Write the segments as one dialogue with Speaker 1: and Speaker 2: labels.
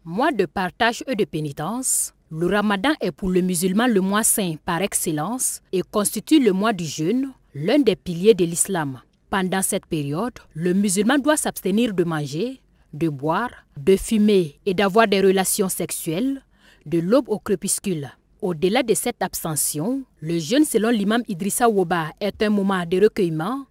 Speaker 1: Mois de partage et de pénitence, le Ramadan est pour le musulman le mois saint par excellence et constitue le mois du jeûne, l'un des piliers de l'islam. Pendant cette période, le musulman doit s'abstenir de manger, de boire, de fumer et d'avoir des relations sexuelles de l'aube au crépuscule. Au-delà de cette abstention, le jeûne selon l'imam Idrissa Woba est un moment de recueillement,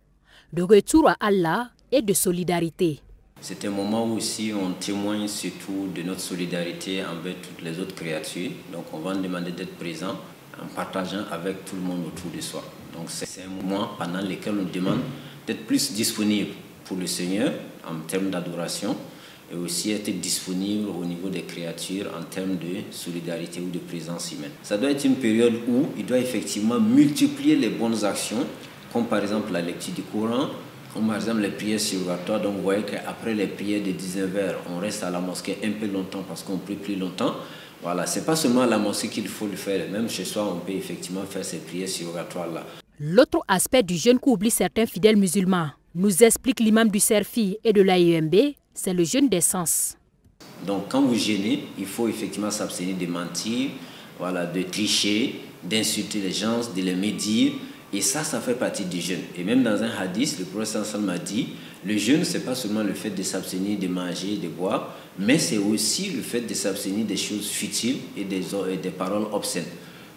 Speaker 1: de retour à Allah et de solidarité.
Speaker 2: C'est un moment où aussi on témoigne surtout de notre solidarité envers toutes les autres créatures. Donc on va demander d'être présent en partageant avec tout le monde autour de soi. Donc c'est un moment pendant lequel on demande d'être plus disponible pour le Seigneur en termes d'adoration et aussi être disponible au niveau des créatures en termes de solidarité ou de présence humaine. Ça doit être une période où il doit effectivement multiplier les bonnes actions, comme par exemple la lecture du Coran, comme par exemple les prières surrogatoires. Donc vous voyez qu'après les prières de 19h, on reste à la mosquée un peu longtemps parce qu'on prie plus longtemps. Voilà, c'est pas seulement à la mosquée qu'il faut le faire, même chez soi on peut effectivement faire ces prières surrogatoires-là.
Speaker 1: L'autre aspect du jeûne qu'oublient certains fidèles musulmans, nous explique l'imam du Serfi et de l'AEMB, c'est le jeûne des sens.
Speaker 2: Donc quand vous jeûnez, il faut effectivement s'abstenir de mentir, voilà, de tricher, d'insulter les gens, de les médire. Et ça fait partie du jeûne. Et même dans un hadith, le prophète sallallahu alayhi wa sallam a dit, le jeûne, ce n'est pas seulement le fait de s'abstenir de manger, de boire, mais c'est aussi le fait de s'abstenir des choses futiles et des paroles obscènes.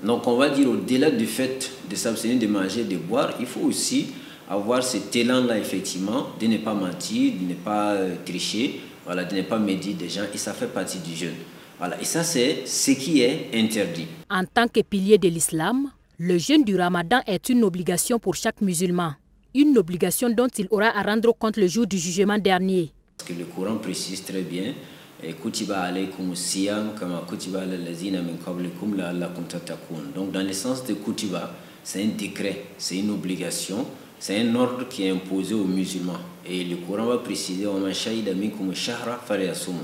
Speaker 2: Donc on va dire, au-delà du fait de s'abstenir de manger, de boire, il faut aussi avoir cet élan-là, effectivement, de ne pas mentir, de ne pas tricher, voilà, de ne pas médire des gens, et ça fait partie du jeûne. Voilà, et ça, c'est ce qui est interdit.
Speaker 1: En tant que pilier de l'islam, le jeûne du Ramadan est une obligation pour chaque musulman. Une obligation dont il aura à rendre compte le jour du jugement dernier.
Speaker 2: Parce que le Coran précise très bien, Kutiba alaykum siyam kama kutiba alal lazina min qablikum la'allakum tattaqun. Donc dans le sens de Kutiba, c'est un décret, c'est une obligation, c'est un ordre qui est imposé aux musulmans. Et le Coran va préciser wa man shahida minkum ash-shahra falyasum.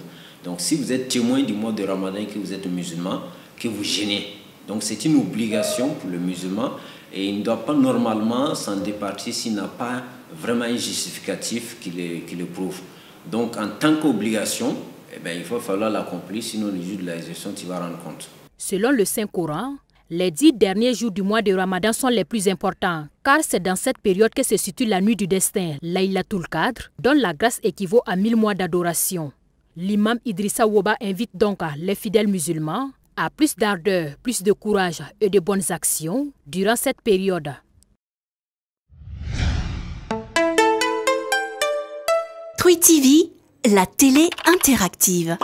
Speaker 2: Donc si vous êtes témoin du mois de Ramadan et que vous êtes musulman, que vous jeûnez. Donc c'est une obligation pour le musulman et il ne doit pas normalement s'en départir s'il n'a pas vraiment un justificatif qui le prouve. Donc en tant qu'obligation, il va falloir l'accomplir, sinon le jour de la résurrection, tu vas rendre compte.
Speaker 1: Selon le Saint-Coran, les 10 derniers jours du mois de Ramadan sont les plus importants, car c'est dans cette période que se situe la nuit du destin, Laylatul Qadr, dont la grâce équivaut à 1000 mois d'adoration. L'imam Idrissa Woba invite donc les fidèles musulmans à plus d'ardeur, plus de courage et de bonnes actions durant cette période.
Speaker 3: Truy TV, la télé interactive.